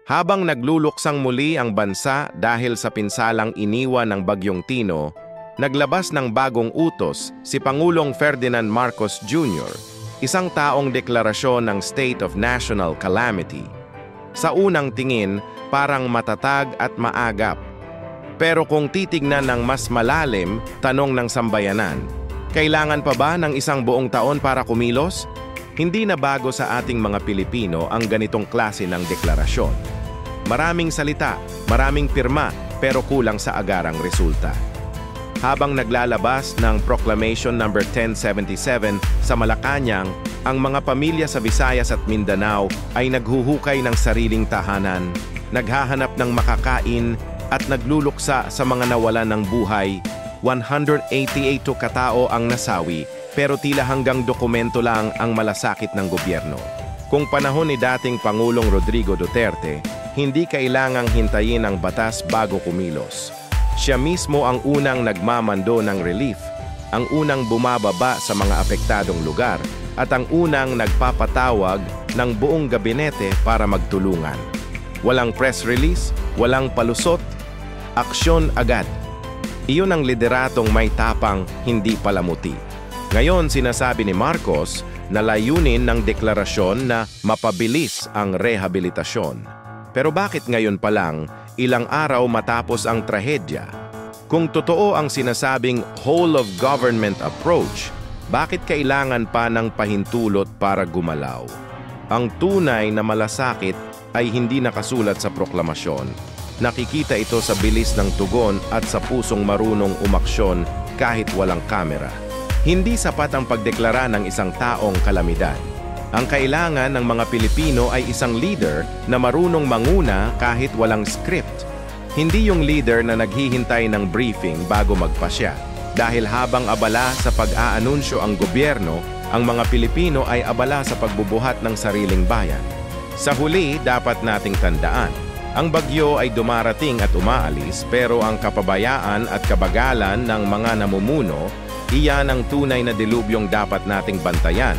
Habang nagluluksang muli ang bansa dahil sa pinsalang iniwan ng Bagyong Tino, naglabas ng bagong utos si Pangulong Ferdinand Marcos Jr., isang taong deklarasyon ng State of National Calamity. Sa unang tingin, parang matatag at maagap. Pero kung titignan ng mas malalim, tanong ng sambayanan, kailangan pa ba ng isang buong taon para kumilos? Hindi na bago sa ating mga Pilipino ang ganitong klase ng deklarasyon. Maraming salita, maraming pirma, pero kulang sa agarang resulta. Habang naglalabas ng Proclamation No. 1077 sa Malacanang, ang mga pamilya sa Visayas at Mindanao ay naghuhukay ng sariling tahanan, naghahanap ng makakain at nagluluksa sa mga nawalan ng buhay. 188 katao ang nasawi, pero tila hanggang dokumento lang ang malasakit ng gobyerno. Kung panahon ni dating Pangulong Rodrigo Duterte, hindi kailangang hintayin ang batas bago kumilos. Siya mismo ang unang nagmamando ng relief, ang unang bumababa sa mga apektadong lugar, at ang unang nagpapatawag ng buong gabinete para magtulungan. Walang press release, walang palusot, aksyon agad. Iyon ang lideratong may tapang, hindi palamuti. Ngayon sinasabi ni Marcos na layunin ng deklarasyon na mapabilis ang rehabilitasyon. Pero bakit ngayon pa lang, ilang araw matapos ang trahedya? Kung totoo ang sinasabing whole-of-government approach, bakit kailangan pa ng pahintulot para gumalaw? Ang tunay na malasakit ay hindi nakasulat sa proklamasyon. Nakikita ito sa bilis ng tugon at sa pusong marunong umaksyon kahit walang kamera. Hindi sapat ang pagdeklara ng isang taong kalamidad. Ang kailangan ng mga Pilipino ay isang leader na marunong manguna kahit walang script. Hindi yung leader na naghihintay ng briefing bago magpasya. Dahil habang abala sa pag-aanunsyo ang gobyerno, ang mga Pilipino ay abala sa pagbubuhat ng sariling bayan. Sa huli, dapat nating tandaan, ang bagyo ay dumarating at umaalis, pero ang kapabayaan at kabagalan ng mga namumuno, iyan ang tunay na dilubyong dapat nating bantayan.